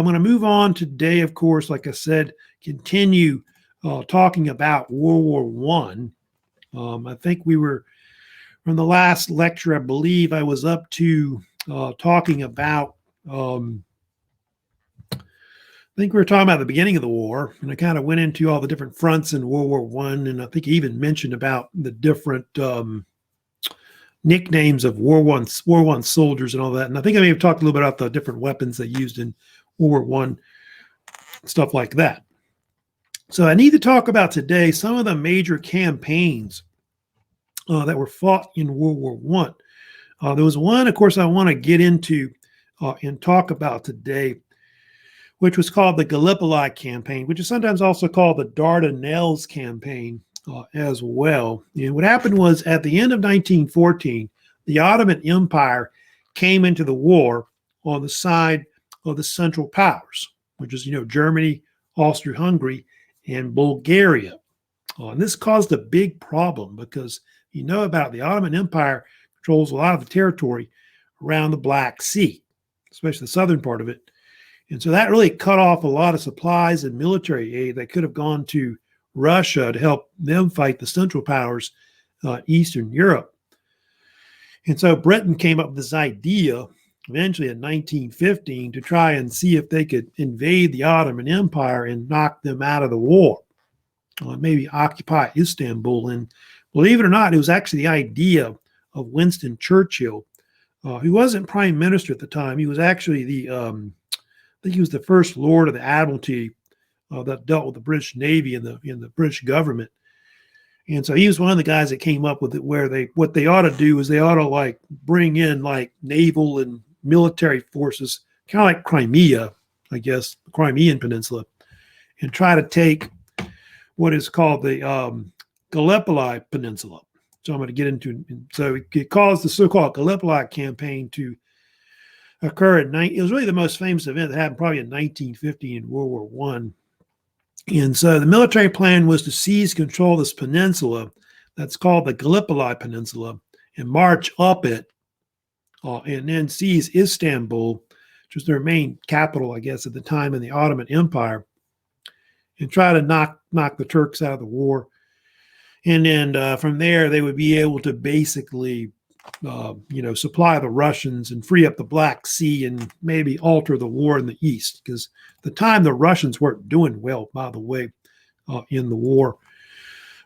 I'm going to move on today, of course, like I said, continue talking about World War One. I think we were, from the last lecture, I believe I was up to talking about, I think we were talking about the beginning of the war, and I kind of went into all the different fronts in World War One, and I think I even mentioned about the different nicknames of War One soldiers and all that. And I think I may have talked a little bit about the different weapons they used in World War One, stuff like that. So I need to talk about today some of the major campaigns that were fought in World War One. There was one, of course, I want to get into and talk about today, which was called the Gallipoli Campaign, which is sometimes also called the Dardanelles Campaign as well. And what happened was, at the end of 1914, the Ottoman Empire came into the war on the side of the Central Powers, which is, Germany, Austria-Hungary, and Bulgaria. And this caused a big problem because about the Ottoman Empire controls a lot of the territory around the Black Sea, especially the southern part of it. And so that really cut off a lot of supplies and military aid that could have gone to Russia to help them fight the Central Powers, Eastern Europe. And so Britain came up with this idea eventually in 1915 to try and see if they could invade the Ottoman Empire and knock them out of the war, maybe occupy Istanbul. And believe it or not, it was actually the idea of Winston Churchill, who wasn't prime minister at the time. He was actually I think he was the first Lord of the Admiralty that dealt with the British Navy and the British government. And so he was one of the guys that came up with it, where what they ought to do is they ought to bring in naval and military forces, kind of like Crimea, I guess, the Crimean Peninsula, and try to take what is called the Gallipoli Peninsula. So I'm going to get into, so it caused the so-called Gallipoli Campaign to occur it was really the most famous event that happened probably in 1950 in World War One. And so the military plan was to seize control of this peninsula that's called the Gallipoli Peninsula and march up it, and then seize Istanbul, which was their main capital, I guess, at the time in the Ottoman Empire, and try to knock the Turks out of the war. And then from there, they would be able to basically, supply the Russians and free up the Black Sea and maybe alter the war in the East. Because at the time, the Russians weren't doing well, by the way, in the war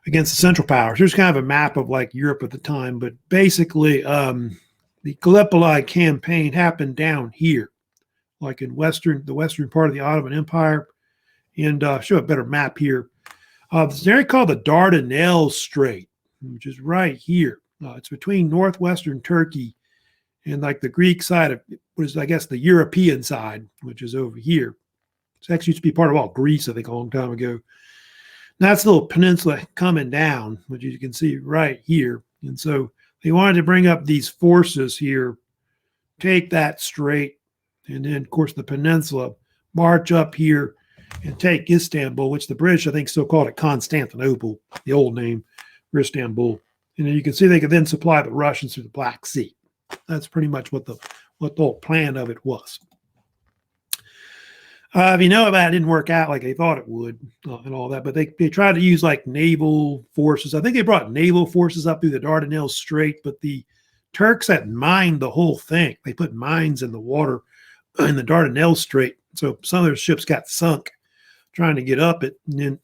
against the Central Powers. There's kind of a map of Europe at the time, but basically, the Gallipoli Campaign happened down here, in the western part of the Ottoman Empire. And show a better map here. It's an area called the Dardanelles Strait, which is right here. It's between northwestern Turkey and the Greek side of what is, I guess, the European side, which is over here. It actually used to be part of all Greece, I think, a long time ago. And that's a little peninsula coming down, which you can see right here. And so they wanted to bring up these forces here, take that strait, and then, of course, the peninsula, march up here and take Istanbul, which the British, I think, still called it Constantinople, the old name for Istanbul. And you can see they could then supply the Russians through the Black Sea. That's pretty much what the whole plan of it was. If you know about it, didn't work out like they thought it would and all that, but they tried to use naval forces. I think they brought naval forces up through the Dardanelles Strait, but the Turks had mined the whole thing. They put mines in the water in the Dardanelles Strait. So some of their ships got sunk trying to get up it. And then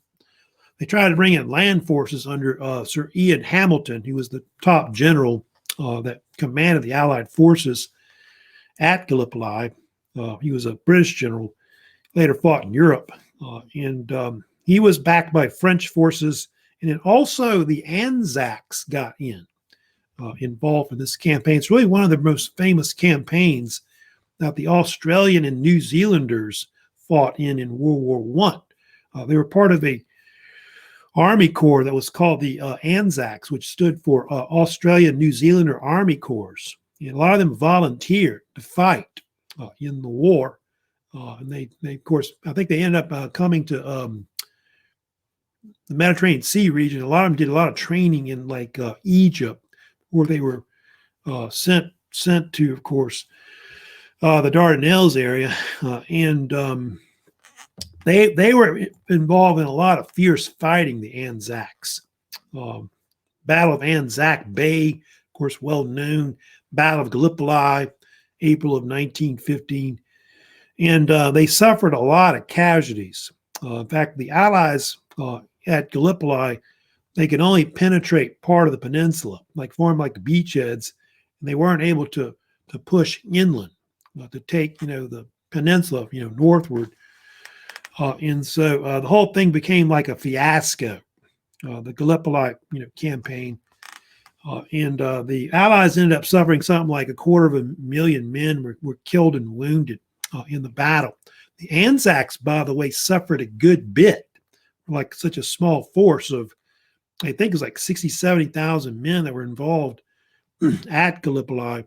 they tried to bring in land forces under Sir Ian Hamilton, who was the top general that commanded the Allied forces at Gallipoli. He was a British general, later fought in Europe. And he was backed by French forces. And then also the Anzacs got involved in this campaign. It's really one of the most famous campaigns that the Australian and New Zealanders fought in World War One. They were part of a Army Corps that was called the Anzacs, which stood for Australian New Zealander Army Corps. And a lot of them volunteered to fight in the war. And they, of course, I think they ended up coming to the Mediterranean Sea region. A lot of them did a lot of training in Egypt, where they were sent to, of course, the Dardanelles area, and they were involved in a lot of fierce fighting. The Anzacs, Battle of Anzac Bay, of course, well known. Battle of Gallipoli, April of 1915, and they suffered a lot of casualties. In fact, the Allies at Gallipoli, they could only penetrate part of the peninsula, form like beachheads, and they weren't able to push inland to take the peninsula northward. And so the whole thing became like a fiasco, the Gallipoli campaign. And the Allies ended up suffering something like 250,000 men were killed and wounded in the battle. The Anzacs, by the way, suffered a good bit, like such a small force of, I think it was like 60,000, 70,000 men that were involved at Gallipoli.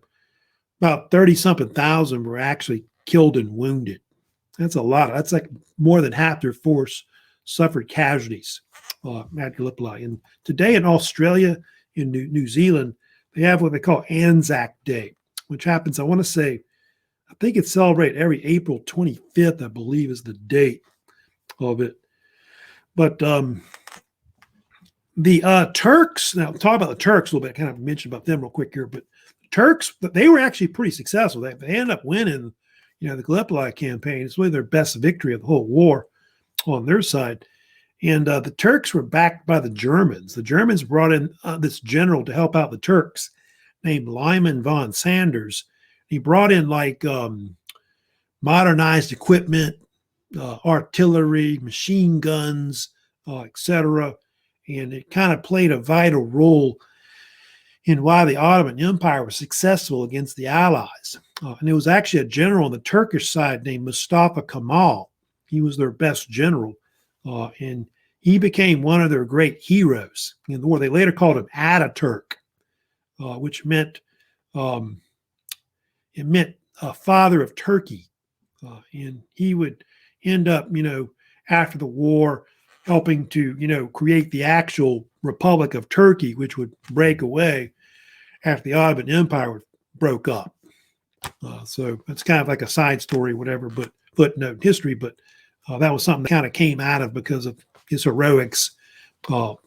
About 30-something thousand were actually killed and wounded. That's a lot. That's like more than half their force suffered casualties at Gallipoli. And today in Australia, in New Zealand, they have what they call Anzac Day, which happens, I want to say, I think it's celebrated every April 25th, I believe is the date of it. But the Turks, now talk about the Turks a little bit, kind of mention about them real quick here, but the Turks, they were actually pretty successful. They ended up winning, the Gallipoli campaign. It's really their best victory of the whole war on their side. And the Turks were backed by the Germans. The Germans brought in this general to help out the Turks named Lyman von Sanders. He brought in modernized equipment, artillery, machine guns, etc. And it kind of played a vital role in why the Ottoman Empire was successful against the Allies. And it was actually a general on the Turkish side named Mustafa Kemal. He was their best general. And he became one of their great heroes in the war. They later called him Ataturk, which meant father of Turkey. And he would end up, after the war, helping to, create the actual Republic of Turkey, which would break away after the Ottoman Empire broke up. So it's kind of like a side story, whatever, but footnote in history. But that was something that kind of came out of because of his heroics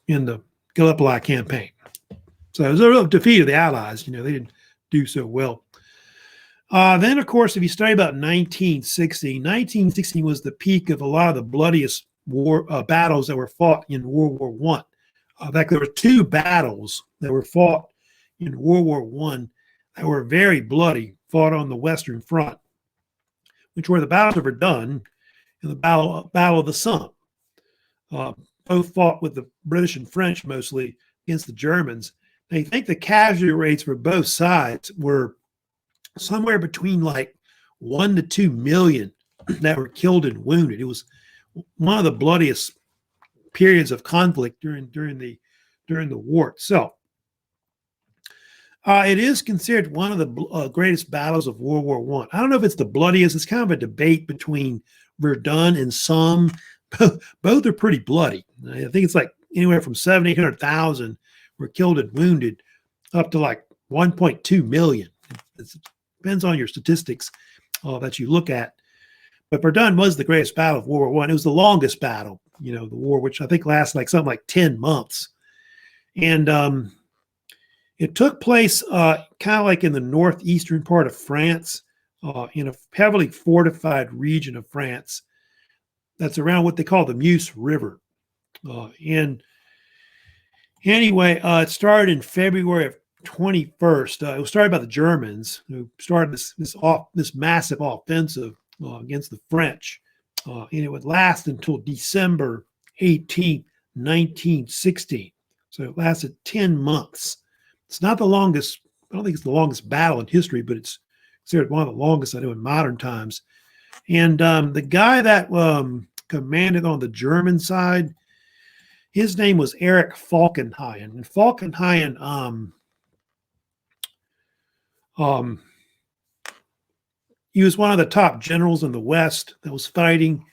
in the Gallipoli campaign. So it was a real defeat of the Allies. They didn't do so well. Then, of course, if you study about 1960 was the peak of a lot of the bloodiest war battles that were fought in World War I. In fact, there were two battles that were fought in World War I that were very bloody, fought on the Western Front, which were the battles of Verdun and the Battle of the Somme. Both fought with the British and French mostly against the Germans. They think the casualty rates for both sides were somewhere between 1 to 2 million that were killed and wounded. It was one of the bloodiest periods of conflict during the war itself. It is considered one of the greatest battles of World War I. I don't know if it's the bloodiest. It's kind of a debate between Verdun and Somme. Both are pretty bloody. I think it's anywhere from 700,000-800,000 were killed and wounded, up to 1.2 million. It depends on your statistics that you look at. But Verdun was the greatest battle of World War I. It was the longest battle, the war, which I think lasted something like 10 months. And it took place kind of in the northeastern part of France, in a heavily fortified region of France that's around what they call the Meuse River. And anyway, it started in February of 21st. It was started by the Germans, who started this massive offensive against the French. And it would last until December 18, 1916. So it lasted 10 months. It's not the longest, I don't think it's the longest battle in history, but it's considered one of the longest I know in modern times. And the guy that commanded on the German side, his name was Erich Falkenhayn. And Falkenhayn, he was one of the top generals in the West that was fighting.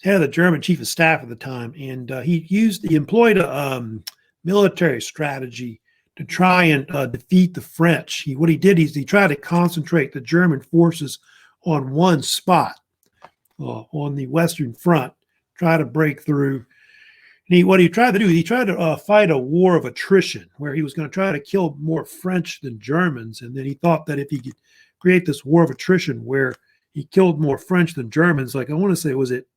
Head of the German chief of staff at the time, and he employed a military strategy to try and defeat the French. What he did is he tried to concentrate the German forces on one spot on the Western Front, try to break through. And what he tried to do, he tried to fight a war of attrition where he was going to try to kill more French than Germans. And then he thought that if he could create this war of attrition where he killed more French than Germans, like I want to say, was it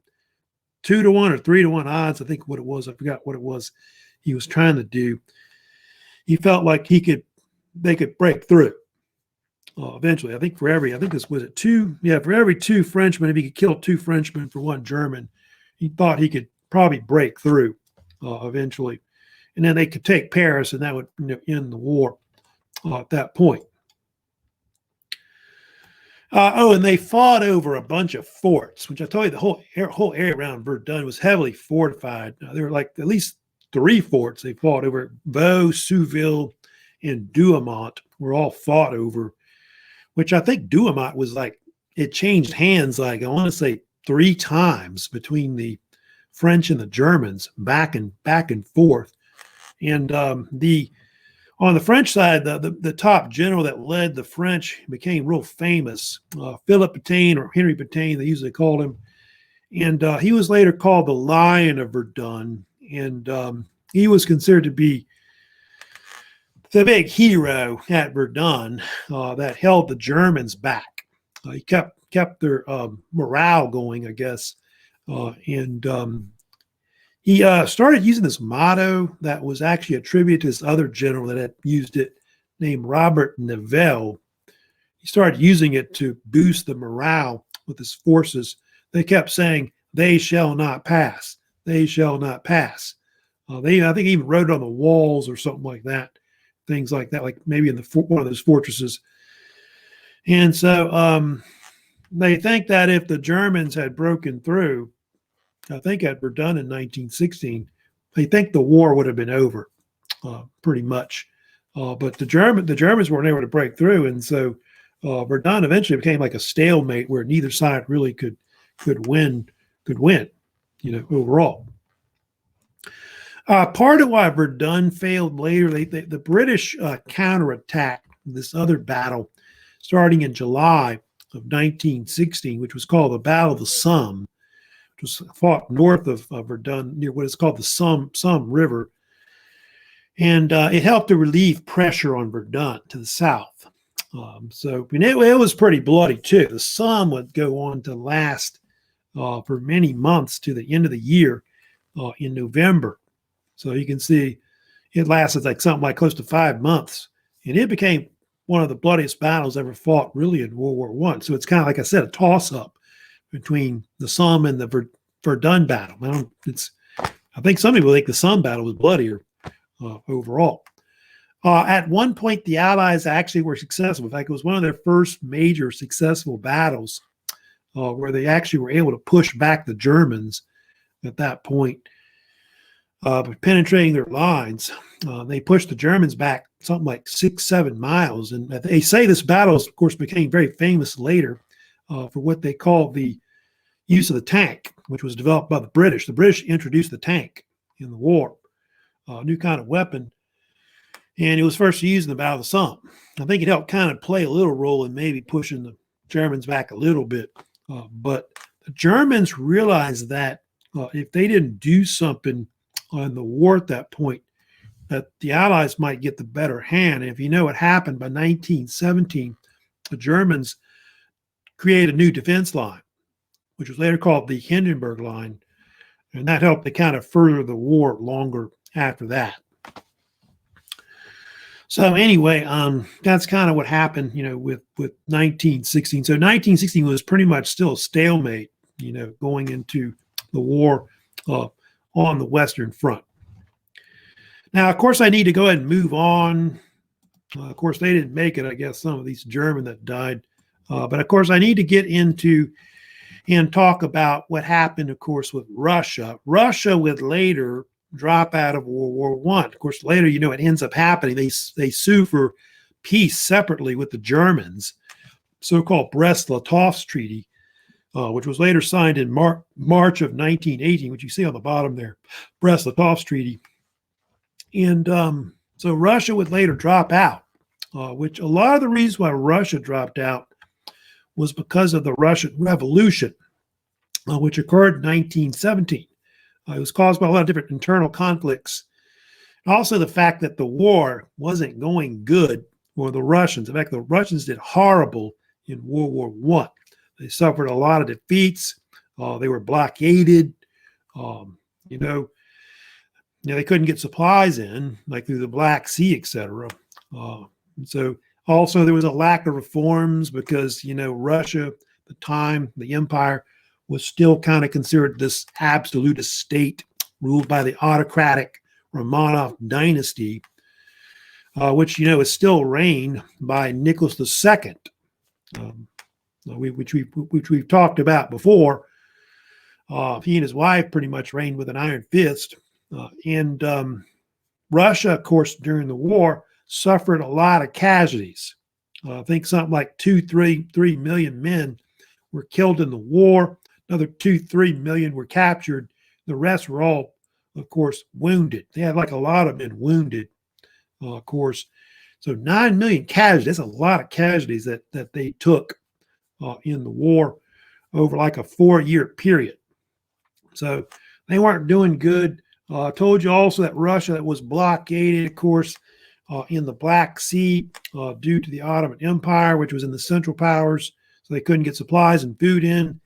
2-1 or 3-1 odds? I think what it was. I forgot what it was he was trying to do. He felt like they could break through eventually. I think for every two Frenchmen, if he could kill 2 Frenchmen for 1 German, he thought he could probably break through eventually. And then they could take Paris, and that would end the war at that point. And they fought over a bunch of forts, which I told you the whole area around Verdun was heavily fortified. There were like at least 3 forts they fought over. Vaux, Souville, and Douaumont were all fought over, which I think Douaumont was like, it changed hands like I want to say 3 times between the French and the Germans, back and forth. And on the French side, the top general that led the French became real famous, Philip Pétain, or Henry Pétain, they usually called him. And he was later called the Lion of Verdun. And he was considered to be the big hero at Verdun that held the Germans back. He kept their morale going, I guess. He started using this motto that was actually attributed to this other general that had used it, named Robert Nivelle. He started using it to boost the morale with his forces. They kept saying, "They shall not pass. They shall not pass." I think he even wrote it on the walls or something like that, things like that, like maybe in one of those fortresses. And so they think that if the Germans had broken through, I think at Verdun in 1916, they think the war would have been over, pretty much. But the Germans weren't able to break through, and so Verdun eventually became like a stalemate where neither side really could win, overall. Part of why Verdun failed later, the British counterattacked this other battle starting in July of 1916, which was called the Battle of the Somme. Was fought north of Verdun near what is called the Somme River. And it helped to relieve pressure on Verdun to the south. It was pretty bloody too. The Somme would go on to last for many months to the end of the year in November. So you can see it lasted like something like close to 5 months. And it became one of the bloodiest battles ever fought really in World War I. So it's kind of, like I said, a toss-up between the Somme and the Verdun battle. I think some people think the Somme battle was bloodier overall. At one point, the Allies actually were successful. In fact, it was one of their first major successful battles where they actually were able to push back the Germans at that point, penetrating their lines. They pushed the Germans back something like 6-7 miles. And they say this battle, of course, became very famous later for what they call the use of the tank, which was developed by the British. The British introduced the tank in the war, a new kind of weapon, and it was first used in the Battle of the Somme. I think it helped kind of play a little role in maybe pushing the Germans back a little bit. But the Germans realized that if they didn't do something in the war at that point, that the Allies might get the better hand. And if you know what happened, by 1917, the Germans created a new defense line, which was later called the Hindenburg Line. And that helped to kind of further the war longer after that. So anyway, that's kind of what happened, with 1916. So 1916 was pretty much still a stalemate, going into the war on the Western Front. Now, of course, I need to go ahead and move on. Of course, they didn't make it, I guess, some of these German that died. But of course, I need to get into and talk about what happened, of course, with Russia. Russia would later drop out of World War I. Of course, later, it ends up happening. They sue for peace separately with the Germans, so-called Brest-Litovsk Treaty, which was later signed in March of 1918, which you see on the bottom there, Brest-Litovsk Treaty. And so Russia would later drop out, which a lot of the reasons why Russia dropped out was because of the Russian Revolution, which occurred in 1917. It was caused by a lot of different internal conflicts. Also, the fact that the war wasn't going good for the Russians. In fact, the Russians did horrible in World War I. They suffered a lot of defeats. They were blockaded. They couldn't get supplies in, like through the Black Sea, etc. So also there was a lack of reforms because, Russia at the time, the empire, was still kind of considered this absolutist state ruled by the autocratic Romanov dynasty, which, is still reigned by Nicholas II, which we've talked about before. He and his wife pretty much reigned with an iron fist. And Russia, of course, during the war, suffered a lot of casualties. I think something like 3 million men were killed in the war. Another 3 million were captured. The rest were all, of course, wounded. They had like a lot of men wounded, of course. So 9 million casualties. That's a lot of casualties that they took in the war over like a 4-year period. So they weren't doing good. I told you also that Russia was blockaded, of course, in the Black Sea due to the Ottoman Empire, which was in the Central Powers. So they couldn't get supplies and food in.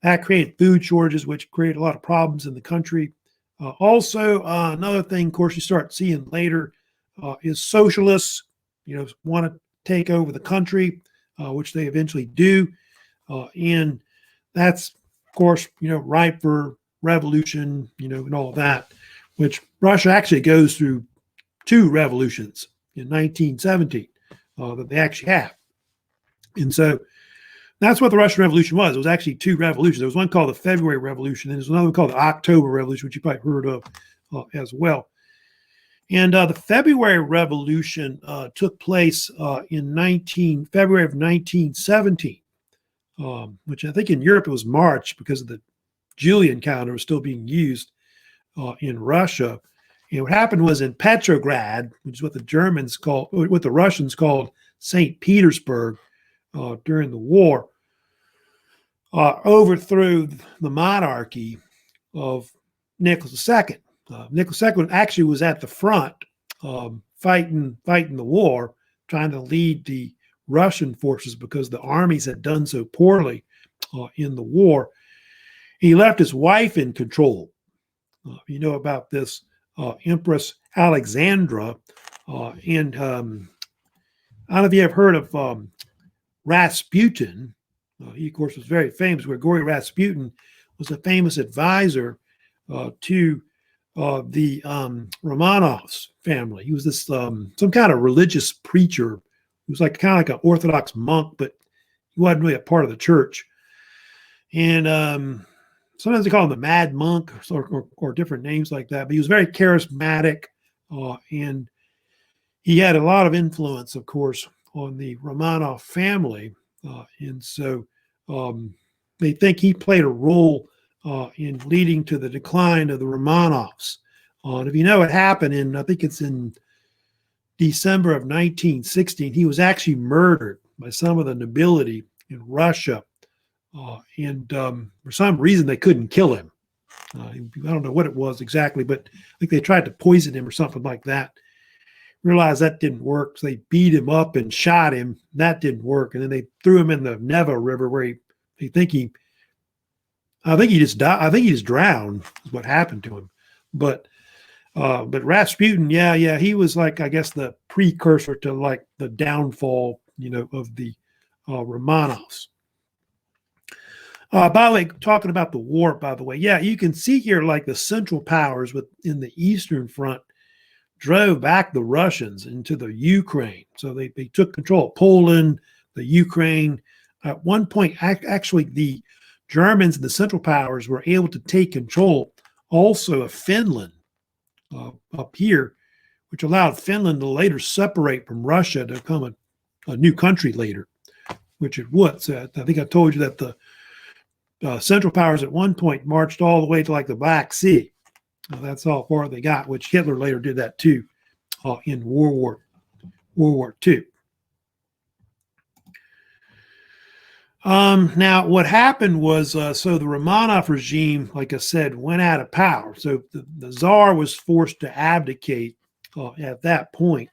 That created food shortages, which created a lot of problems in the country. Also, another thing, of course, you start seeing later is socialists, want to take over the country, which they eventually do. And that's, of course, ripe for revolution, and all that, which Russia actually goes through 2 revolutions in 1917 that they actually have. And so that's what the Russian Revolution was. It was actually 2 revolutions. There was one called the February Revolution, and there's another one called the October Revolution, which you probably heard of as well. And the February Revolution took place in February of 1917, which I think in Europe it was March because of the Julian calendar was still being used in Russia. And what happened was in Petrograd, which is what the Russians called St. Petersburg during the war, overthrew the monarchy of Nicholas II. Nicholas II actually was at the front fighting the war, trying to lead the Russian forces because the armies had done so poorly in the war. He left his wife in control. You know about this Empress Alexandra. And I don't know if you have heard of Rasputin. He, of course, was very famous. Grigory Rasputin was a famous advisor to the Romanovs family. He was this some kind of religious preacher. He was kind of like an Orthodox monk, but he wasn't really a part of the church. And sometimes they call him the Mad Monk or different names like that. But he was very charismatic, and he had a lot of influence, of course, on the Romanov family. And so they think he played a role in leading to the decline of the Romanovs. And if you know what happened I think it's in December of 1916, he was actually murdered by some of the nobility in Russia. And for some reason, they couldn't kill him. I don't know what it was exactly, but I think they tried to poison him or something like that. Realized that didn't work, so they beat him up and shot him. That didn't work, and then they threw him in the Neva River, where I think he just died. I think he just drowned. Is what happened to him. But Rasputin, he was I guess the precursor to the downfall, of the Romanovs. By the way, talking about the war, you can see here the Central Powers in the Eastern Front drove back the Russians into the Ukraine. So they took control of Poland, the Ukraine. At one point, actually, the Germans and the Central Powers were able to take control also of Finland up here, which allowed Finland to later separate from Russia to become a new country later, which it would. So I think I told you that the Central Powers at one point marched all the way to the Black Sea. That's how far they got, which Hitler later did that too in World War II. Now, what happened was, so the Romanov regime, like I said, went out of power. So the Tsar was forced to abdicate at that point.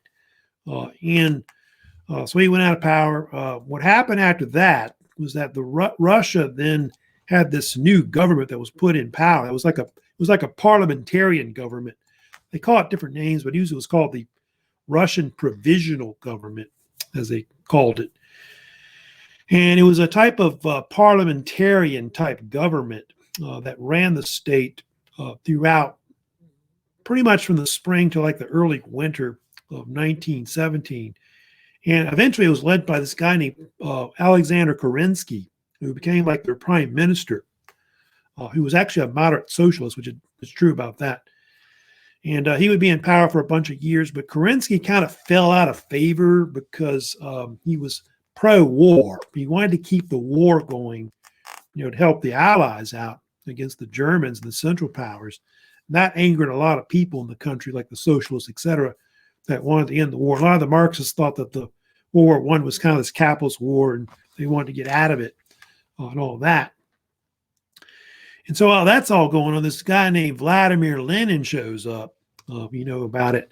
And so he went out of power. What happened after that was that Russia then had this new government that was put in power. It was like a parliamentarian government. They call it different names, but usually it was called the Russian Provisional Government, as they called it. And it was a type of parliamentarian type government that ran the state throughout pretty much from the spring to like the early winter of 1917. And eventually it was led by this guy named Alexander Kerensky, who became like their prime minister, who was actually a moderate socialist, which is true about that. And he would be in power for a bunch of years, but Kerensky kind of fell out of favor because he was pro-war. He wanted to keep the war going, to help the Allies out against the Germans and the Central Powers. And that angered a lot of people in the country, like the socialists, etc., that wanted to end the war. A lot of the Marxists thought that the World War I was kind of this capitalist war, and they wanted to get out of it and all that. And so while that's all going on, this guy named Vladimir Lenin shows up, you know about it,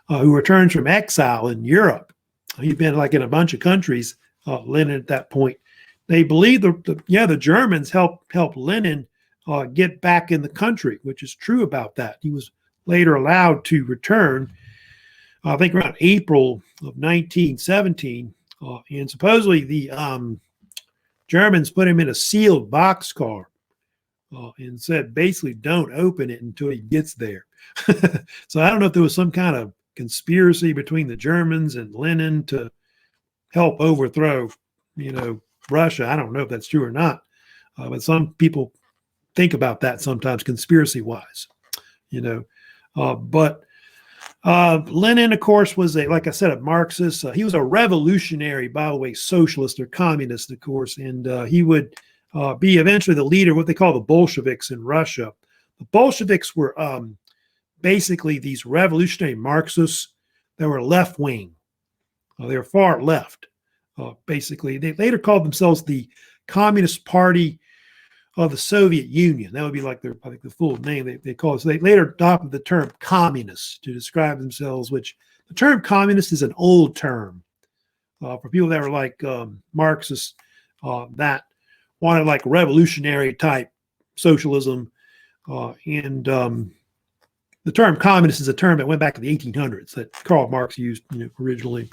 who returns from exile in Europe. He'd been like in a bunch of countries, Lenin at that point. They believe the Germans helped Lenin get back in the country, which is true about that. He was later allowed to return, I think around April of 1917, and supposedly the Germans put him in a sealed boxcar and said basically don't open it until he gets there. So I don't know if there was some kind of conspiracy between the Germans and Lenin to help overthrow, Russia. I don't know if that's true or not, but some people think about that sometimes conspiracy-wise, But Lenin, of course, was like I said, a Marxist. He was a revolutionary, by the way, socialist or communist, of course, and he would be eventually the leader of what they call the Bolsheviks in Russia. The Bolsheviks were basically these revolutionary Marxists that were left-wing. They were far left, basically. They later called themselves the Communist Party of the Soviet Union. That would be like I think the full name they call it. So they later adopted the term communist to describe themselves, which the term communist is an old term for people that were like Marxists that wanted like revolutionary type socialism. The term communist is a term that went back to the 1800s that Karl Marx used originally.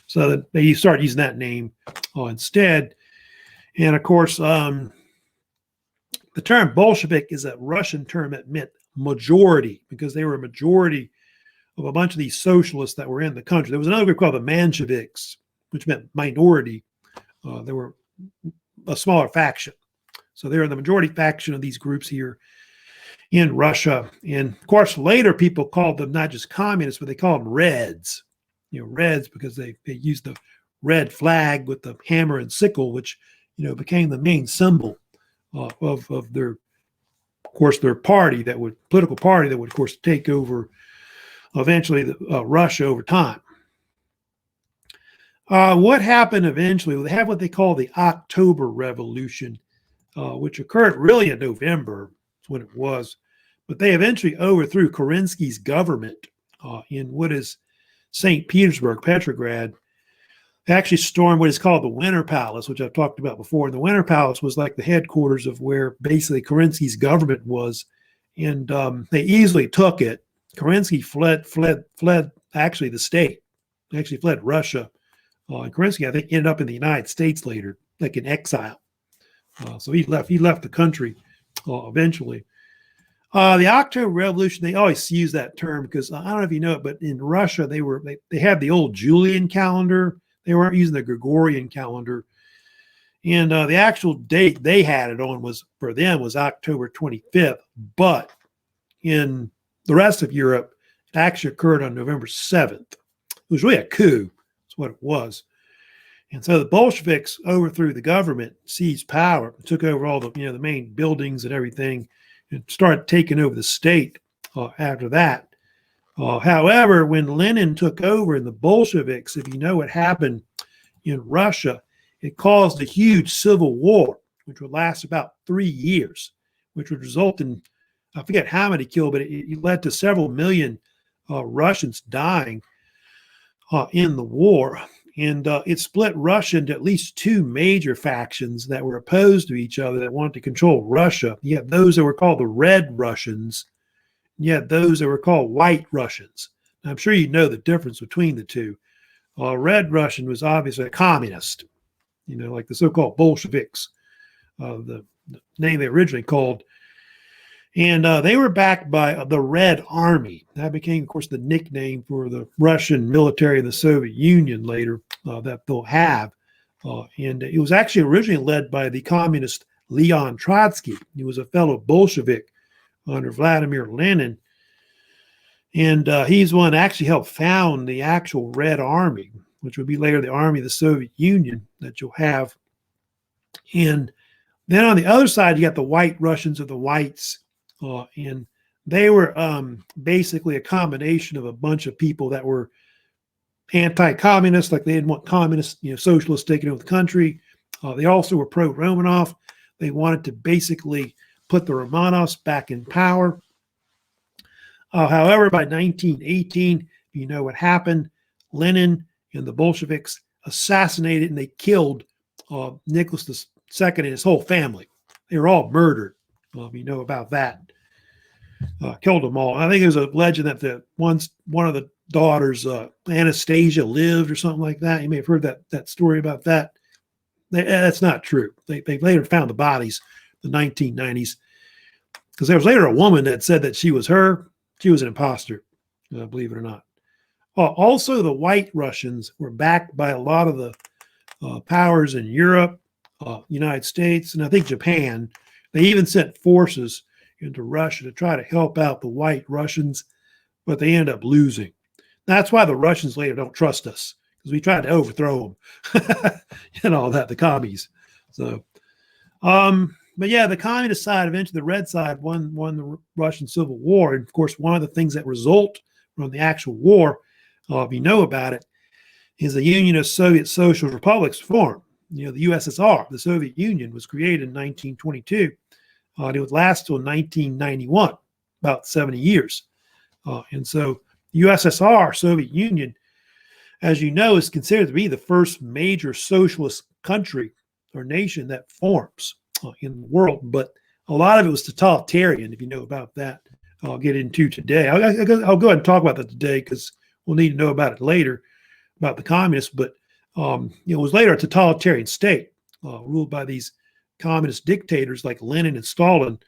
So that they started using that name instead. And of course, the term Bolshevik is a Russian term that meant majority, because they were a majority of a bunch of these socialists that were in the country. There was another group called the Mensheviks, which meant minority. They were a smaller faction. So they were the majority faction of these groups here in Russia. And of course, later people called them not just communists, but they called them Reds. Reds because they used the red flag with the hammer and sickle, which became the main symbol of their, of course, their political party that would, of course, take over eventually Russia over time. What happened eventually? They have what they call the October Revolution, which occurred really in November. That's when it was. But they eventually overthrew Kerensky's government in what is St. Petersburg, Petrograd. They actually stormed what is called the Winter Palace, which I've talked about before. And the Winter Palace was like the headquarters of where basically Kerensky's government was. And they easily took it. Kerensky fled actually the state. He actually fled Russia. And Kerensky, I think, ended up in the United States later, like in exile. So he left the country eventually. The October Revolution, they always use that term because I don't know if you know it, but in Russia, they had the old Julian calendar. They weren't using the Gregorian calendar. And the actual date they had it on was October 25th. But in the rest of Europe, it actually occurred on November 7th. It was really a coup. That's what it was. And so the Bolsheviks overthrew the government, seized power, took over all the main buildings and everything, and started taking over the state after that. However, when Lenin took over and the Bolsheviks, if you know what happened in Russia, it caused a huge civil war, which would last about 3 years, which would result in, I forget how many killed, but it led to several million Russians dying in the war. And it split Russia into at least two major factions that were opposed to each other that wanted to control Russia. You had those that were called the Red Russians. You had those that were called White Russians. Now, I'm sure you know the difference between the two. Red Russian was obviously a communist, like the so-called Bolsheviks, the name they originally called. And they were backed by the Red Army. That became, of course, the nickname for the Russian military in the Soviet Union later that they'll have. And it was actually originally led by the communist Leon Trotsky. He was a fellow Bolshevik under Vladimir Lenin. And he's one that actually helped found the actual Red Army, which would be later the Army of the Soviet Union that you'll have. And then on the other side, you got the White Russians or the Whites. And they were basically a combination of a bunch of people that were anti-communist, like they didn't want communist, socialists taking over the country. They also were pro-Romanov. They wanted to basically put the Romanovs back in power. However, by 1918, you know what happened. Lenin and the Bolsheviks assassinated and they killed Nicholas II and his whole family. They were all murdered. You know about that. Killed them all. I think there's a legend that one of the daughters, Anastasia, lived or something like that. You may have heard that story about that. That's not true. They later found the bodies in the 1990s because there was later a woman that said that she was her. She was an imposter, believe it or not. Also, the White Russians were backed by a lot of the powers in Europe, United States, and I think Japan. They even sent forces into Russia to try to help out the White Russians, but they ended up losing. That's why the Russians later don't trust us, because we tried to overthrow them and all that, the commies. So, but yeah, the communist side, eventually the red side won the Russian Civil War. And of course, one of the things that result from the actual war, if you know about it, is the Union of Soviet Socialist Republics formed. The USSR, the Soviet Union, was created in 1922. It would last till 1991, about 70 years. And so USSR, Soviet Union, as you know, is considered to be the first major socialist country or nation that forms in the world. But a lot of it was totalitarian, if you know about that. I'll get into today. I'll go ahead and talk about that today because we'll need to know about it later, about the communists. But it was later a totalitarian state ruled by these communist dictators like Lenin and Stalin.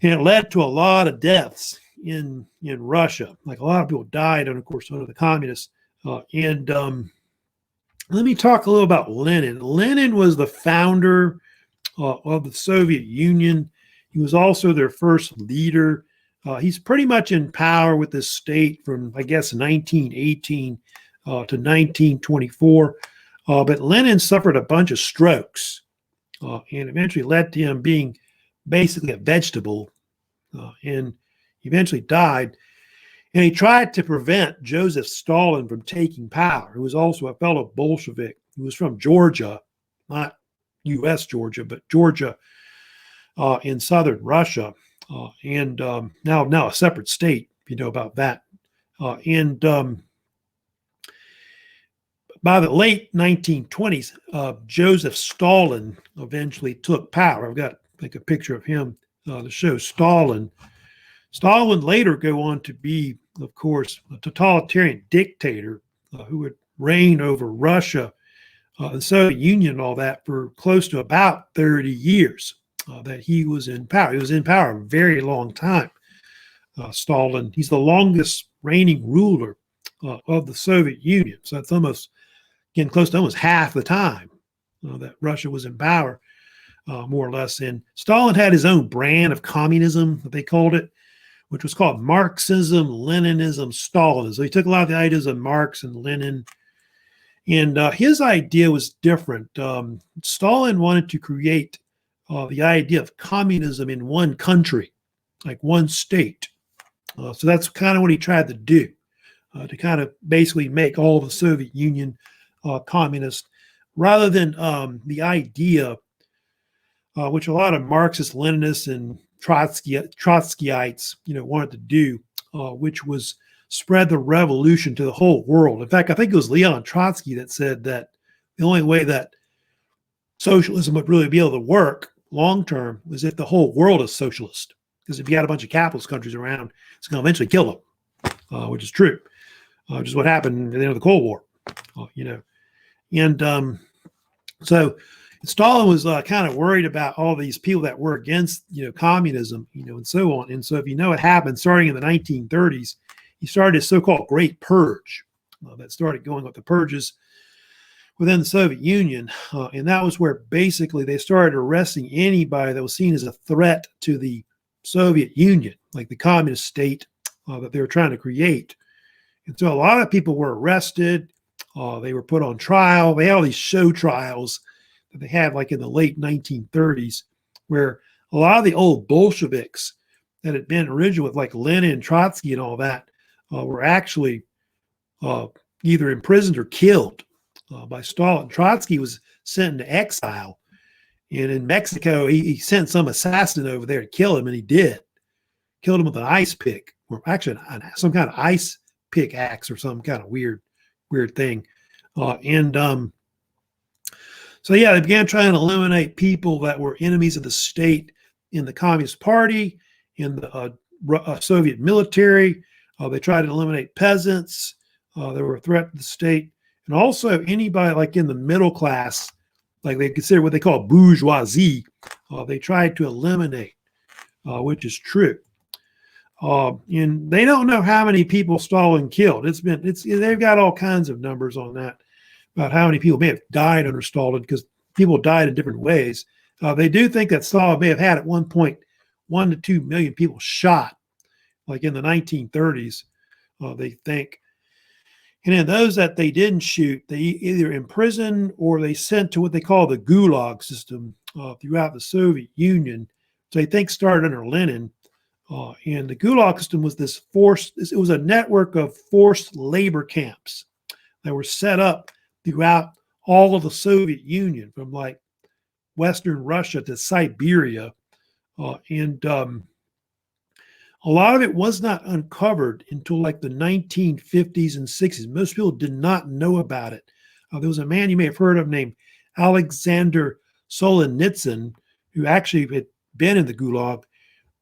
And it led to a lot of deaths in Russia. Like a lot of people died, and of course, under the communists. And let me talk a little about Lenin. Lenin was the founder of the Soviet Union. He was also their first leader. He's pretty much in power with this state from, I guess, 1918 to 1924. But Lenin suffered a bunch of strokes and eventually led to him being basically a vegetable and eventually died. And he tried to prevent Joseph Stalin from taking power, who was also a fellow Bolshevik who was from Georgia, not U.S. Georgia, but Georgia in southern Russia, and now a separate state, if you know about that. And by the late 1920s, Joseph Stalin eventually took power. I've got a picture of him to show Stalin. Stalin later go on to be, of course, a totalitarian dictator who would reign over Russia, the Soviet Union, and all that for close to about 30 years that he was in power. He was in power a very long time. Stalin, he's the longest reigning ruler of the Soviet Union. So that's almost, getting close to almost half the time that Russia was in power, more or less. And Stalin had his own brand of communism, that they called it, which was called Marxism, Leninism, Stalinism. So he took a lot of the ideas of Marx and Lenin, and his idea was different. Stalin wanted to create the idea of communism in one country, like one state. So that's kind of what he tried to do, to kind of basically make all the Soviet Union communist. rather than the idea, which a lot of Marxist, Leninists, and Trotskyites, wanted to do, which was spread the revolution to the whole world. In fact, I think it was Leon Trotsky that said that the only way that socialism would really be able to work long term was if the whole world is socialist. Because if you got a bunch of capitalist countries around, it's going to eventually kill them, which is true, which is what happened at the end of the Cold War. And so Stalin was kind of worried about all these people that were against, communism, and so on. And so if what happened starting in the 1930s, he started his so-called Great Purge that started going with the purges within the Soviet Union. And that was where basically they started arresting anybody that was seen as a threat to the Soviet Union, like the communist state that they were trying to create. And so a lot of people were arrested. They were put on trial. They had all these show trials that they had like in the late 1930s, where a lot of the old Bolsheviks that had been original with like Lenin and Trotsky and all that were actually either imprisoned or killed by Stalin. Trotsky was sent into exile. And in Mexico, he sent some assassin over there to kill him, and he did. Killed him with an ice pick, or actually some kind of ice pickaxe or some kind of weird thing. So yeah, they began trying to eliminate people that were enemies of the state in the Communist Party, in the Soviet military. They tried to eliminate peasants. They were a threat to the state. And also anybody like in the middle class, like they consider what they call bourgeoisie, they tried to eliminate, which is true. And they don't know how many people Stalin killed. They've got all kinds of numbers on that, about how many people may have died under Stalin, because people died in different ways. They do think that Stalin may have had at one point 1 to 2 million people shot, like in the 1930s, they think. And then those that they didn't shoot, they either imprisoned or they sent to what they call the Gulag system throughout the Soviet Union. So they think started under Lenin. And the Gulag system was it was a network of forced labor camps that were set up throughout all of the Soviet Union, from like Western Russia to Siberia. And a lot of it was not uncovered until like the 1950s and 60s. Most people did not know about it. There was a man you may have heard of named Alexander Solzhenitsyn, who actually had been in the Gulag,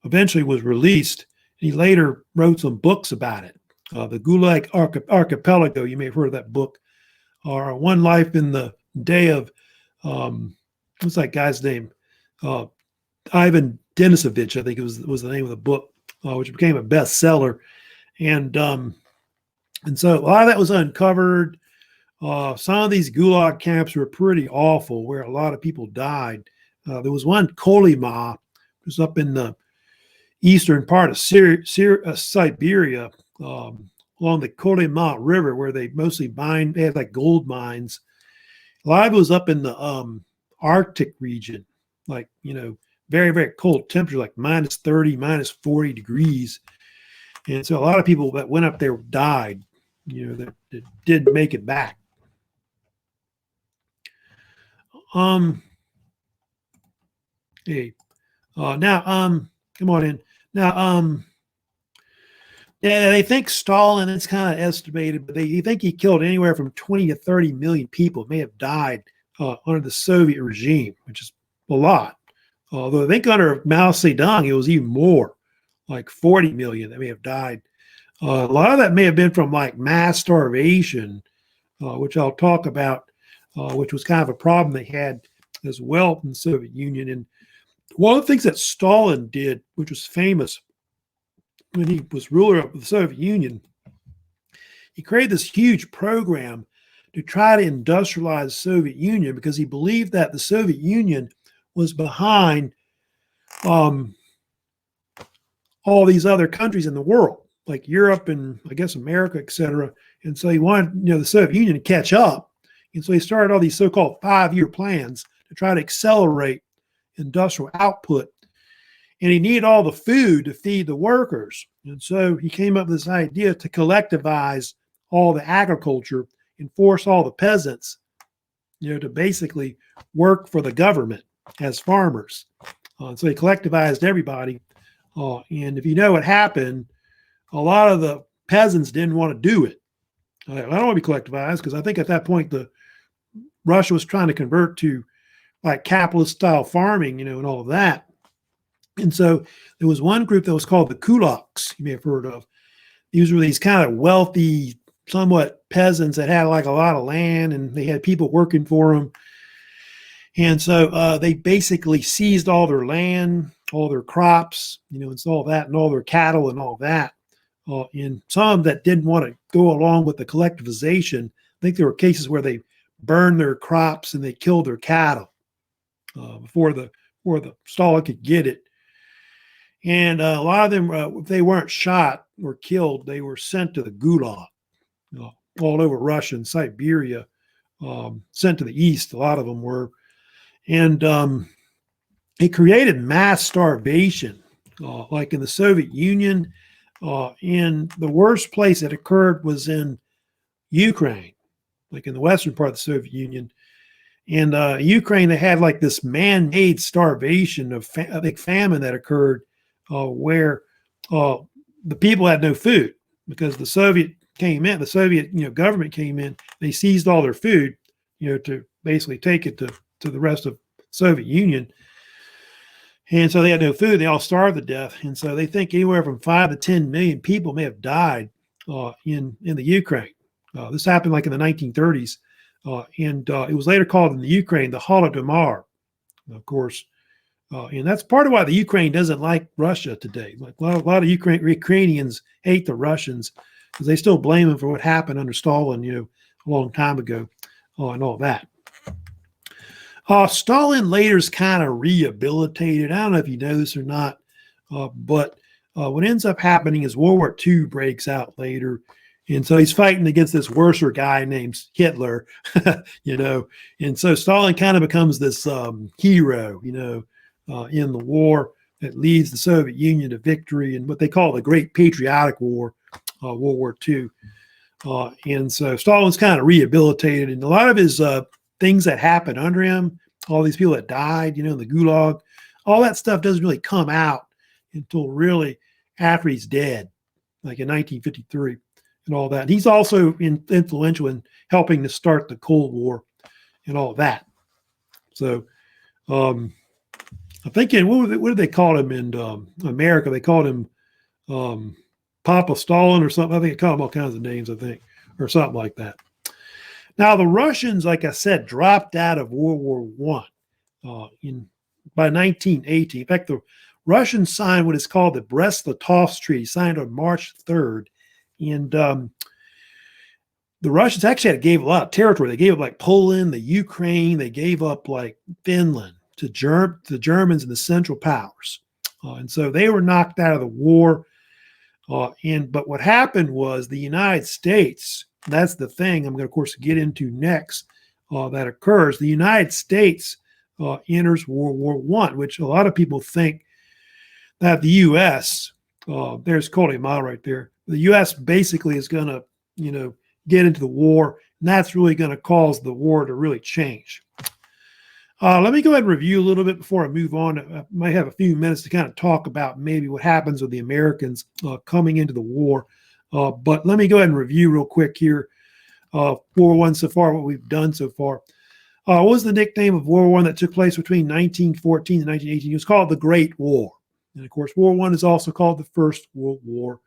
eventually was released. And he later wrote some books about it. The Gulag Archipelago, you may have heard of that book, or One Life in the Day of, what's that guy's name? Ivan Denisovich, I think it was the name of the book, which became a bestseller. And so a lot of that was uncovered. Some of these Gulag camps were pretty awful, where a lot of people died. There was one, Kolyma, which was up in the eastern part of Siberia, along the Kolyma River, where they mostly mined. They had like gold mines. A lot of it was up in the Arctic region, like, very, very cold temperature, like minus 30, minus 40 degrees. And so a lot of people that went up there died, that didn't make it back. Now, come on in. Now, yeah, they think Stalin, it's kind of estimated, but they think he killed anywhere from 20 to 30 million people may have died under the Soviet regime, which is a lot. Although I think under Mao Zedong, it was even more, like 40 million that may have died. A lot of that may have been from like mass starvation, which I'll talk about, which was kind of a problem they had as well in the Soviet Union. And one of the things that Stalin did, which was famous when he was ruler of the Soviet Union, he created this huge program to try to industrialize the Soviet Union, because he believed that the Soviet Union was behind all these other countries in the world, like Europe and I guess America, etc. And so he wanted, the Soviet Union to catch up. And so he started all these so-called 5-year plans to try to accelerate industrial output. And he needed all the food to feed the workers. And so he came up with this idea to collectivize all the agriculture and force all the peasants to basically work for the government as farmers. So they collectivized everybody. And if you know what happened, a lot of the peasants didn't want to do it. I don't want to be collectivized because I think at that point Russia was trying to convert to like capitalist style farming, and all of that. And so there was one group that was called the Kulaks, you may have heard of. These were these kind of wealthy, somewhat peasants that had like a lot of land and they had people working for them. And so they basically seized all their land, all their crops, and all that, and all their cattle and all that. And some that didn't want to go along with the collectivization, I think there were cases where they burned their crops and they killed their cattle before the Stalin could get it. And a lot of them, if they weren't shot or killed, they were sent to the Gulag, all over Russia and Siberia, sent to the east. A lot of them were. And it created mass starvation, like in the Soviet Union. And the worst place it occurred was in Ukraine, like in the western part of the Soviet Union. And Ukraine, they had like this man-made starvation of famine that occurred where the people had no food because the Soviet government came in. They seized all their food, to basically take it to the rest of the Soviet Union. And so they had no food. They all starved to death. And so they think anywhere from 5 to 10 million people may have died in the Ukraine. This happened like in the 1930s. And it was later called in the Ukraine the Holodomar, of course. And that's part of why the Ukraine doesn't like Russia today. Like a lot of Ukrainians hate the Russians because they still blame them for what happened under Stalin, a long time ago, and all that. Stalin later is kind of rehabilitated. I don't know if you know this or not, but what ends up happening is World War II breaks out later. And so he's fighting against this worser guy named Hitler, And so Stalin kind of becomes this hero, in the war that leads the Soviet Union to victory in what they call the Great Patriotic War, World War II. And so Stalin's kind of rehabilitated. And a lot of his things that happened under him, all these people that died, in the Gulag, all that stuff doesn't really come out until really after he's dead, like in 1953 and all that. And he's also influential in helping to start the Cold War and all that. So I'm thinking, what did they call him in America? They called him Papa Stalin or something. I think they called him all kinds of names, I think, or something like that. Now, the Russians, like I said, dropped out of World War I by 1918. In fact, the Russians signed what is called the Brest-Litovsk Treaty, signed on March 3rd. And the Russians actually gave a lot of territory. They gave up like Poland, the Ukraine. They gave up like Finland to the Germans and the Central Powers. And so they were knocked out of the war. But what happened was the United States, that's the thing I'm going to, of course, get into next that occurs. The United States enters World War I, which a lot of people think that the U.S., there's Holodomar right there, the U.S. basically is going to, get into the war, and that's really going to cause the war to really change. Let me go ahead and review a little bit before I move on. I might have a few minutes to kind of talk about maybe what happens with the Americans coming into the war. But let me go ahead and review real quick here. World War I so far, what we've done so far. What was the nickname of World War I that took place between 1914 and 1918? It was called the Great War. And of course, World War I is also called the First World War.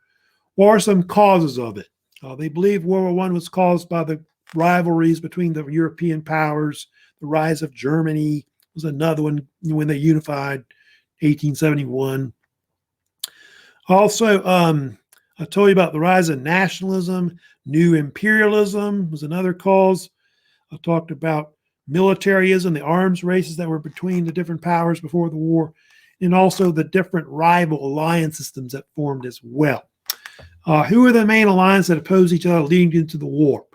What are some causes of it? They believe World War I was caused by the rivalries between the European powers. The rise of Germany was another one when they unified, 1871. Also, I told you about the rise of nationalism. New imperialism was another cause. I talked about militarism, the arms races that were between the different powers before the war, and also the different rival alliance systems that formed as well. Who are the main alliances that opposed each other leading into the war?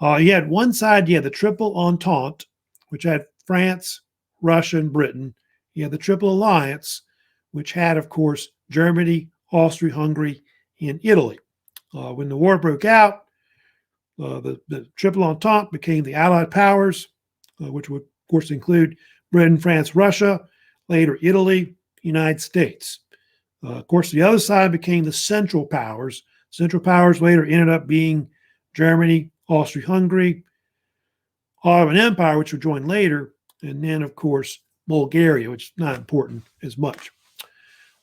You had one side, you had the Triple Entente, which had France, Russia, and Britain. You had the Triple Alliance, which had, of course, Germany, Austria-Hungary, and Italy. When the war broke out, the Triple Entente became the Allied powers. which would, of course, include Britain, France, Russia, later Italy, United States. Of course, the other side became the Central Powers. Central Powers later ended up being Germany, Austria-Hungary, Ottoman Empire, which would join later, and then, of course, Bulgaria, which is not important as much.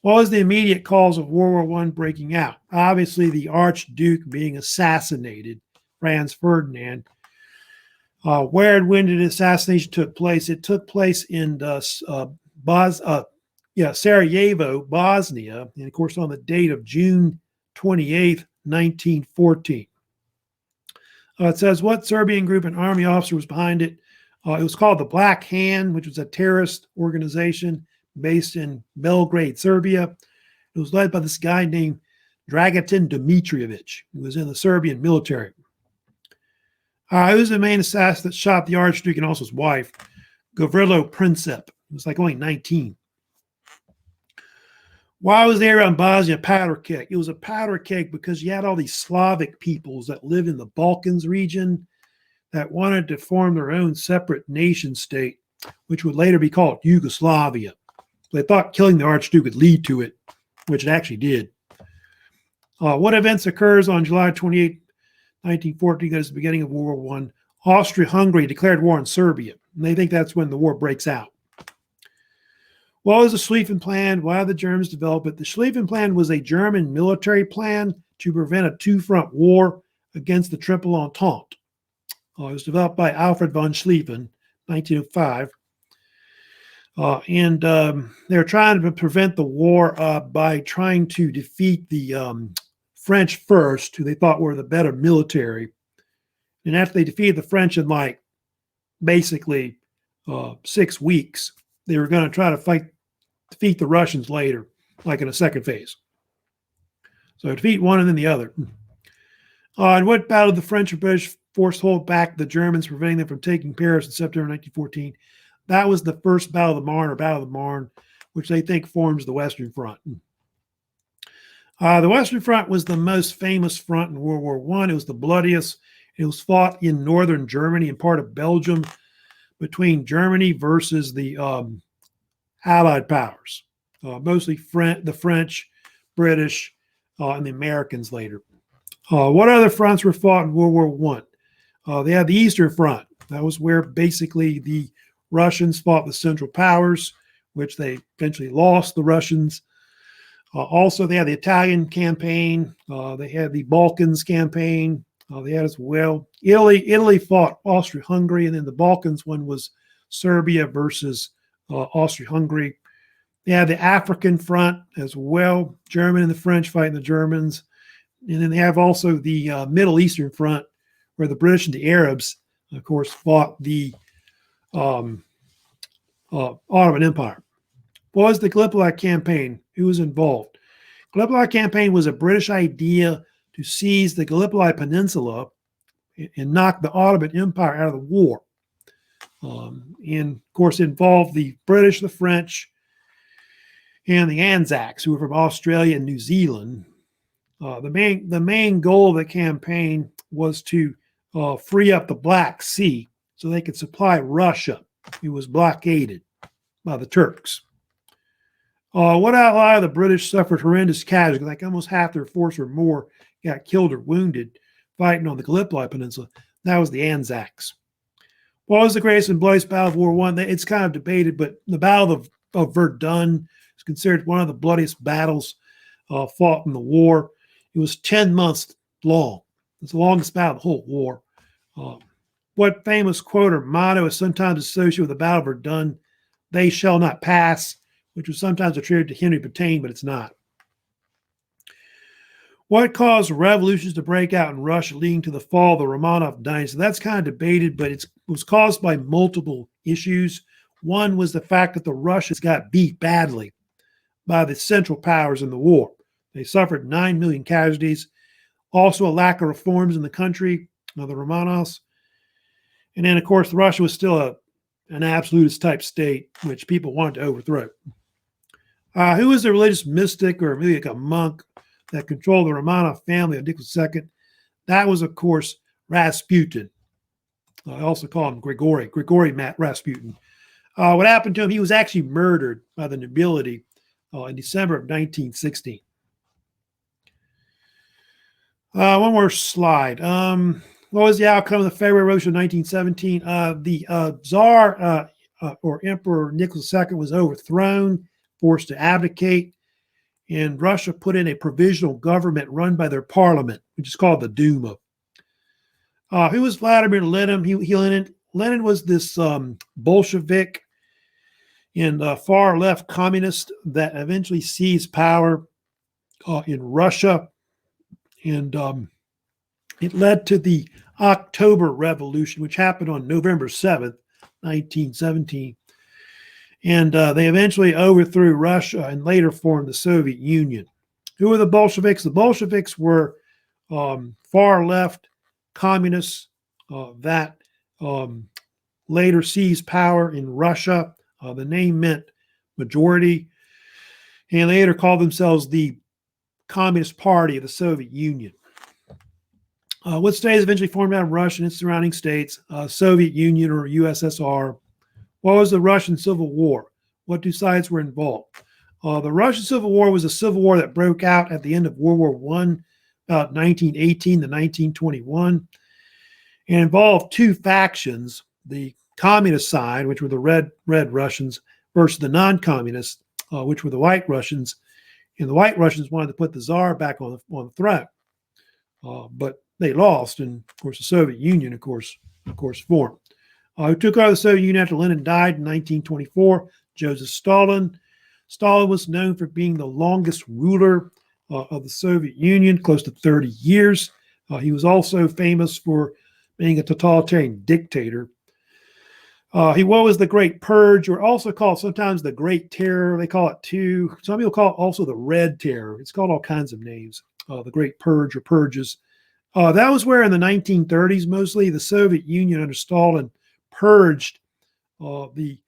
What was the immediate cause of World War I breaking out? Obviously, the Archduke being assassinated, Franz Ferdinand. Where and when did the assassination took place? It took place in Sarajevo, Bosnia, and of course on the date of June 28th, 1914. It says, what Serbian group and army officer was behind it? It was called the Black Hand, which was a terrorist organization based in Belgrade, Serbia. It was led by this guy named Dragutin Dimitrijevic, who was in the Serbian military. Who was the main assassin that shot the Archduke and also his wife? Gavrilo Princip. He was like only 19. Why was the area in Bosnia a powder keg? It was a powder keg because you had all these Slavic peoples that lived in the Balkans region that wanted to form their own separate nation state, which would later be called Yugoslavia. They thought killing the Archduke would lead to it, which it actually did. What events occurs on July 28, 1914, that is the beginning of World War I? Austria-Hungary declared war on Serbia, and they think that's when the war breaks out. What was the Schlieffen Plan? Why did the Germans develop it? The Schlieffen Plan was a German military plan to prevent a two-front war against the Triple Entente. It was developed by Alfred von Schlieffen, 1905. They were trying to prevent the war by trying to defeat the French first, who they thought were the better military. And after they defeated the French in basically 6 weeks, they were going to try to defeat the Russians later, like in a second phase. So defeat one and then the other. In what battle did the French and British force hold back the Germans, preventing them from taking Paris in September 1914? That was the first Battle of the Marne, or Battle of the Marne, which they think forms the Western Front. The Western Front was the most famous front in World War I. It was the bloodiest. It was fought in northern Germany and part of Belgium between Germany versus the Allied powers, mostly the French, British, and the Americans later. What other fronts were fought in World War I? They had the Eastern Front. That was where basically the Russians fought the Central Powers, which they eventually lost, the Russians. Also, they had the Italian campaign. They had the Balkans campaign. They had as well. Italy fought Austria-Hungary, and then the Balkans one was Serbia versus Austria-Hungary. They had the African front as well. German and the French fighting the Germans. And then they have also the Middle Eastern front, where the British and the Arabs, of course, fought the Ottoman Empire. What was the Gallipoli Campaign? Who was involved? Gallipoli Campaign was a British idea to seize the Gallipoli Peninsula and knock the Ottoman Empire out of the war. And, of course, it involved the British, the French, and the Anzacs, who were from Australia and New Zealand. The main goal of the campaign was to free up the Black Sea so they could supply Russia, who was blockaded by the Turks. What ally of the British suffered horrendous casualties, like almost half their force or more got killed or wounded fighting on the Gallipoli Peninsula? That was the Anzacs. What was the greatest and bloodiest battle of World War I? It's kind of debated, but the Battle of Verdun is considered one of the bloodiest battles fought in the war. It was 10 months long. It's the longest battle of the whole war. What famous quote or motto is sometimes associated with the Battle of Verdun? They shall not pass, which was sometimes attributed to Henry Pétain, but it's not. What caused revolutions to break out in Russia, leading to the fall of the Romanov dynasty? That's kind of debated, but it was caused by multiple issues. One was the fact that the Russians got beat badly by the Central Powers in the war. They suffered 9 million casualties. Also, a lack of reforms in the country, the Romanovs. And then, of course, Russia was still an absolutist type state, which people wanted to overthrow. Who was the religious mystic, or maybe like a monk, that controlled the Romanov family of Nicholas II? That was, of course, Rasputin. I also call him Grigory Rasputin. What happened to him? He was actually murdered by the nobility in December of 1916. One more slide. What was the outcome of the February Revolution of 1917? The Tsar or Emperor Nicholas II was overthrown, forced to abdicate, and Russia put in a provisional government run by their parliament, which is called the Duma. Who was Vladimir Lenin? Lenin was this Bolshevik and far left communist that eventually seized power in Russia. And it led to the October Revolution, which happened on November 7th, 1917. And they eventually overthrew Russia and later formed the Soviet Union. Who were the Bolsheviks? The Bolsheviks were far left communists that later seized power in Russia. The name meant majority. And they later called themselves the Communist Party of the Soviet Union. What states eventually formed out of Russia and its surrounding states? Soviet Union or USSR. What was the Russian Civil War? What two sides were involved? The Russian Civil War was a civil war that broke out at the end of World War I, about 1918 to 1921, and involved two factions, the communist side, which were the red Russians, versus the non-communists, which were the white Russians. And the white Russians wanted to put the Tsar back on the throne. But they lost, and of course the Soviet Union, of course, formed. Who took over the Soviet Union after Lenin died in 1924? Joseph Stalin. Stalin was known for being the longest ruler of the Soviet Union, close to 30 years. He was also famous for being a totalitarian dictator. What was the Great Purge, or also called sometimes the Great Terror? They call it too. Some people call it also the Red Terror. It's called all kinds of names. The Great Purge or purges. That was where in the 1930s, mostly the Soviet Union under Stalin purged the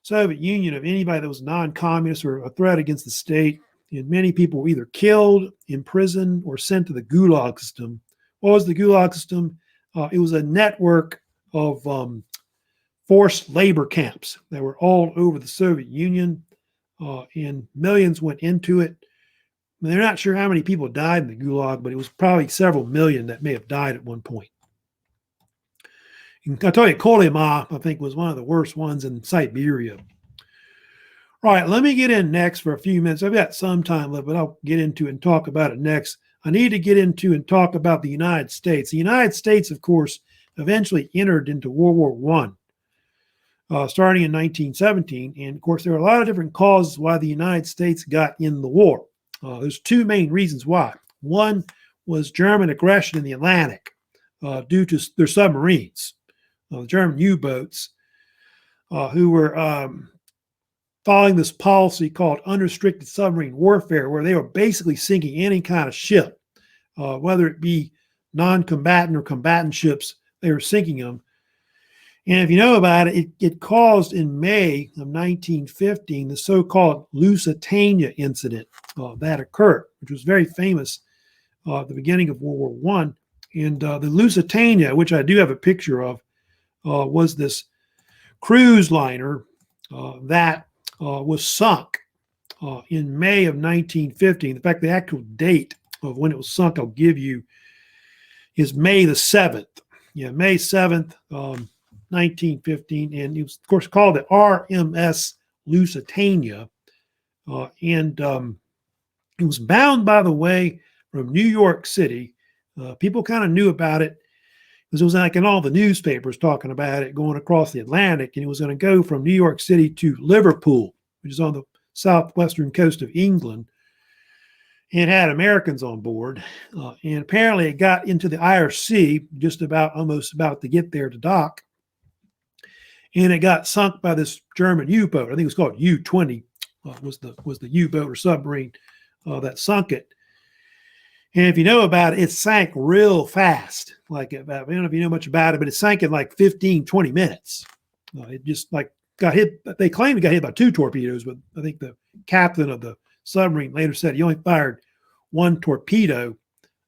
Soviet Union of anybody that was non-communist or a threat against the state. And many people were either killed, imprisoned, or sent to the Gulag system. What was the Gulag system? It was a network of forced labor camps that were all over the Soviet Union, and millions went into it. They're not sure how many people died in the Gulag, but it was probably several million that may have died at one point. And I'll tell you, Kolyma, I think, was one of the worst ones in Siberia. All right, let me get in next for a few minutes. I've got some time left, but I'll get into it and talk about it next. I need to get into and talk about the United States. The United States, of course, eventually entered into World War I, starting in 1917. And, of course, there were a lot of different causes why the United States got in the war. There's two main reasons why. One was German aggression in the Atlantic due to their submarines. The German U-boats who were following this policy called unrestricted submarine warfare, where they were basically sinking any kind of ship, whether it be non-combatant or combatant ships, they were sinking them. And if you know about it, it caused in May of 1915 the so-called Lusitania Incident that occurred, which was very famous at the beginning of World War I. And the Lusitania, which I do have a picture of, was this cruise liner that was sunk in May of 1915. In fact, the actual date of when it was sunk, I'll give you, is May the 7th. Yeah, May 7th, 1915. And it was, of course, called the RMS Lusitania. And it was bound, by the way, from New York City. People kind of knew about it because it was like in all the newspapers talking about it going across the Atlantic, and it was going to go from New York City to Liverpool, which is on the southwestern coast of England. And it had Americans on board. And apparently it got into the Irish Sea, almost about to get there to dock. And it got sunk by this German U-boat. I think it was called U-20, was the U-boat or submarine that sunk it. And if you know about it, it sank real fast. Like, I don't know if you know much about it, but it sank in like 15, 20 minutes. It just like got hit. They claimed it got hit by 2 torpedoes, but I think the captain of the submarine later said he only fired 1 torpedo.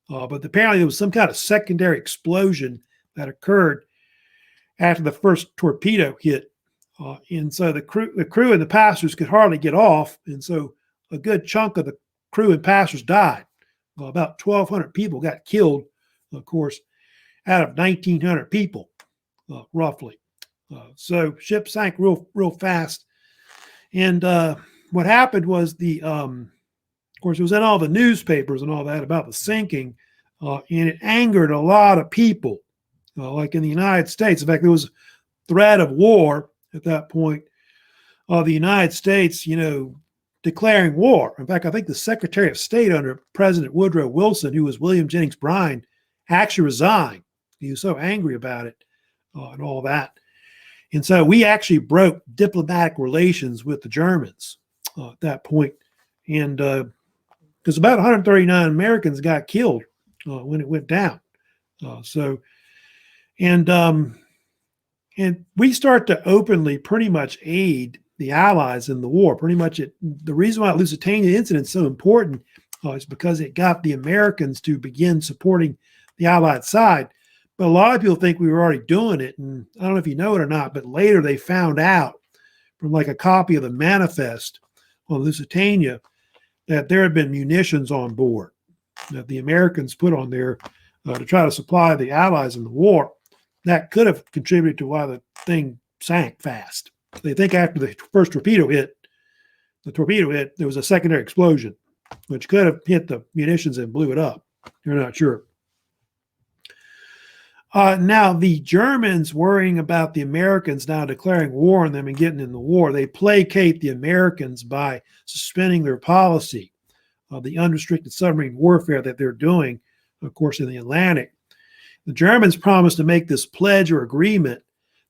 But apparently there was some kind of secondary explosion that occurred. after the first torpedo hit. And so the crew and the passengers could hardly get off. And so a good chunk of the crew and passengers died. About 1,200 people got killed, of course, out of 1,900 people, roughly. So ship sank real fast. And what happened was of course, it was in all the newspapers and all that about the sinking, and it angered a lot of people, like in the United States. In fact, there was threat of war at that point. The United States, declaring war. In fact, I think the Secretary of State under President Woodrow Wilson, who was William Jennings Bryan, actually resigned. He was so angry about it and all that. And so we actually broke diplomatic relations with the Germans at that point. And because about 139 Americans got killed when it went down. And we start to openly pretty much aid the Allies in the war. Pretty much the reason why the Lusitania Incident is so important is because it got the Americans to begin supporting the Allied side. But a lot of people think we were already doing it. And I don't know if you know it or not, but later they found out from like a copy of the manifest on Lusitania that there had been munitions on board that the Americans put on there to try to supply the Allies in the war. That could have contributed to why the thing sank fast. They think after the first torpedo hit, there was a secondary explosion, which could have hit the munitions and blew it up. They're not sure. Now, the Germans worrying about the Americans now declaring war on them and getting in the war, they placate the Americans by suspending their policy of the unrestricted submarine warfare that they're doing, of course, in the Atlantic. The Germans promised to make this pledge or agreement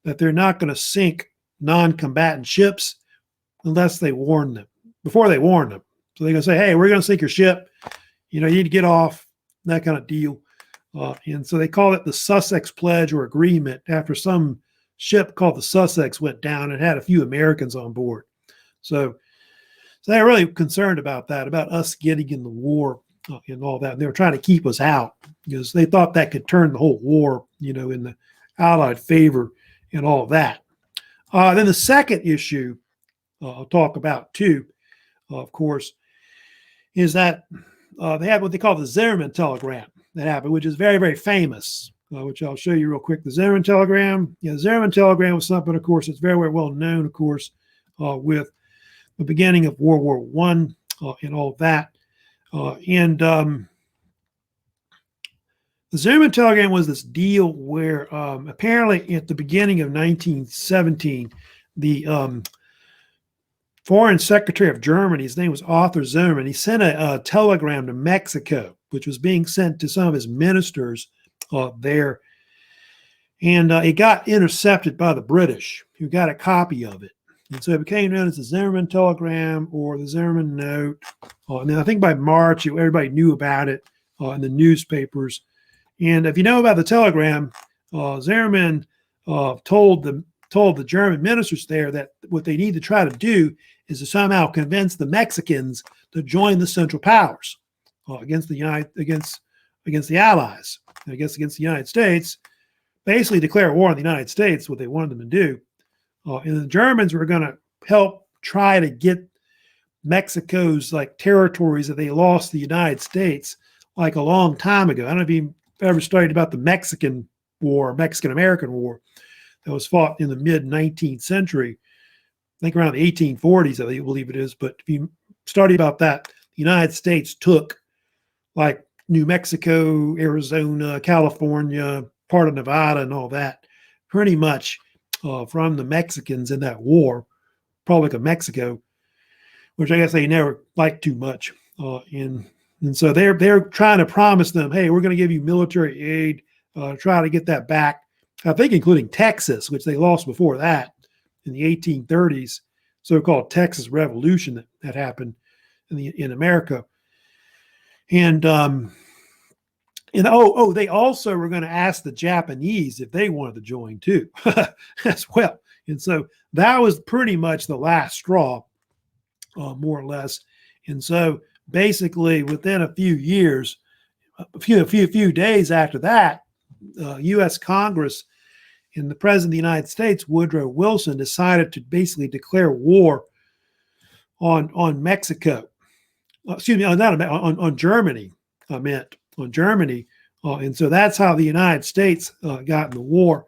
that they're not going to sink non-combatant ships unless they warn them, before they warn them. So they're going to say, hey, we're going to sink your ship. You need to get off, that kind of deal. And so they call it the Sussex Pledge or Agreement after some ship called the Sussex went down and had a few Americans on board. So they're really concerned about that, about us getting in the war and all that. And they were trying to keep us out because they thought that could turn the whole war, in the Allied favor and all that. Then the second issue I'll talk about too, of course, is that they had what they call the Zimmerman telegram that happened, which is very, very famous, which I'll show you real quick. The Zimmerman telegram. The Zimmerman telegram was something, of course, that's very, very well known, of course, with the beginning of World War I and all that. The Zimmerman telegram was this deal where apparently at the beginning of 1917, the Foreign Secretary of Germany, his name was Arthur Zimmerman, he sent a telegram to Mexico, which was being sent to some of his ministers there. And it got intercepted by the British, who got a copy of it. And so it became known as the Zimmerman telegram or the Zimmerman note. And then I think by March, everybody knew about it in the newspapers. And if you know about the telegram, Zimmerman told the German ministers there that what they need to try to do is to somehow convince the Mexicans to join the Central Powers against the Allies, I guess against the United States, basically declare war on the United States, what they wanted them to do. And the Germans were going to help try to get Mexico's territories that they lost to the United States a long time ago. I don't know if you ever studied about the Mexican War, Mexican-American War that was fought in the mid-19th century, I think around the 1840s, I believe it is. But if you study about that, the United States took New Mexico, Arizona, California, part of Nevada and all that, pretty much from the Mexicans in that war, Republic of Mexico, which I guess they never liked too much. And so they're trying to promise them, hey, we're going to give you military aid, try to get that back. I think including Texas, which they lost before that in the 1830s, so-called Texas Revolution that happened in America. And they also were going to ask the Japanese if they wanted to join too, as well. And so that was pretty much the last straw, more or less. And so basically, within a few years, a few days after that, U.S. Congress And the president of the United States, Woodrow Wilson, decided to basically declare war on Mexico. Excuse me, on Germany. I meant on Germany. And so that's how the United States got in the war.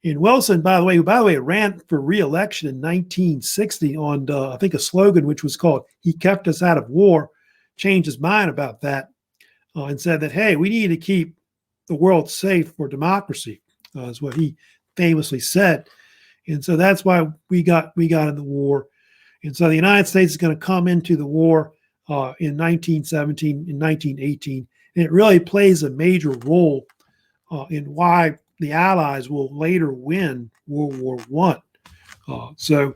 And Wilson, by the way, ran for re-election in 1960 on, I think, a slogan which was called "He kept us out of war," changed his mind about that and said that, hey, we need to keep the world safe for democracy, is what he famously said. And so that's why we got in the war. And so the United States is going to come into the war in 1917, in 1918. And it really plays a major role in why the Allies will later win World War I. So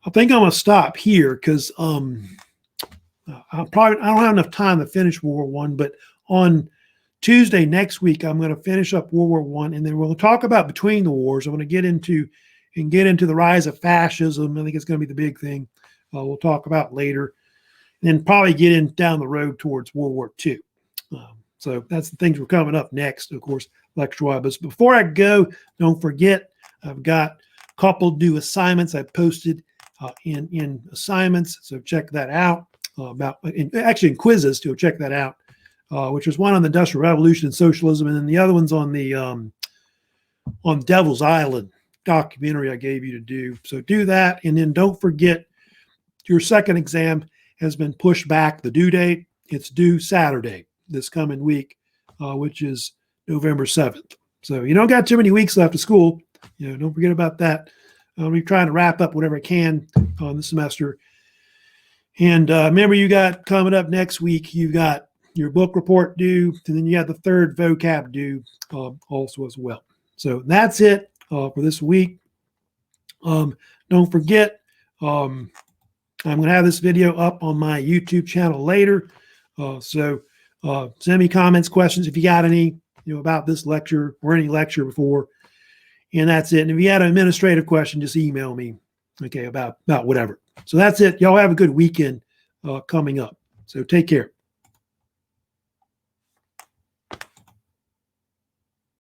I think I'm going to stop here because I don't have enough time to finish World War I. But on Tuesday next week, I'm going to finish up World War I, and then we'll talk about between the wars. I'm going to get into the rise of fascism. I think it's going to be the big thing we'll talk about later, and then probably get in down the road towards World War II. So that's the things we're coming up next, of course, lecture-wise. But before I go, don't forget, I've got a couple due assignments I posted in assignments, so check that out. In quizzes, to check that out, which was one on the Industrial Revolution and socialism, and then the other one's on the on Devil's Island documentary I gave you to do. So do that, and then don't forget your second exam has been pushed back. The due date, it's due Saturday this coming week, which is November 7th. So you don't got too many weeks left of school. Don't forget about that. We're trying to wrap up whatever I can on the semester. And remember, you got coming up next week, you got your book report due, and then you got the third vocab due also as well. So that's it for this week. Don't forget, I'm going to have this video up on my YouTube channel later. So send me comments, questions if you got any, about this lecture or any lecture before. And that's it. And if you had an administrative question, just email me, okay, about whatever. So that's it. Y'all have a good weekend coming up. So take care.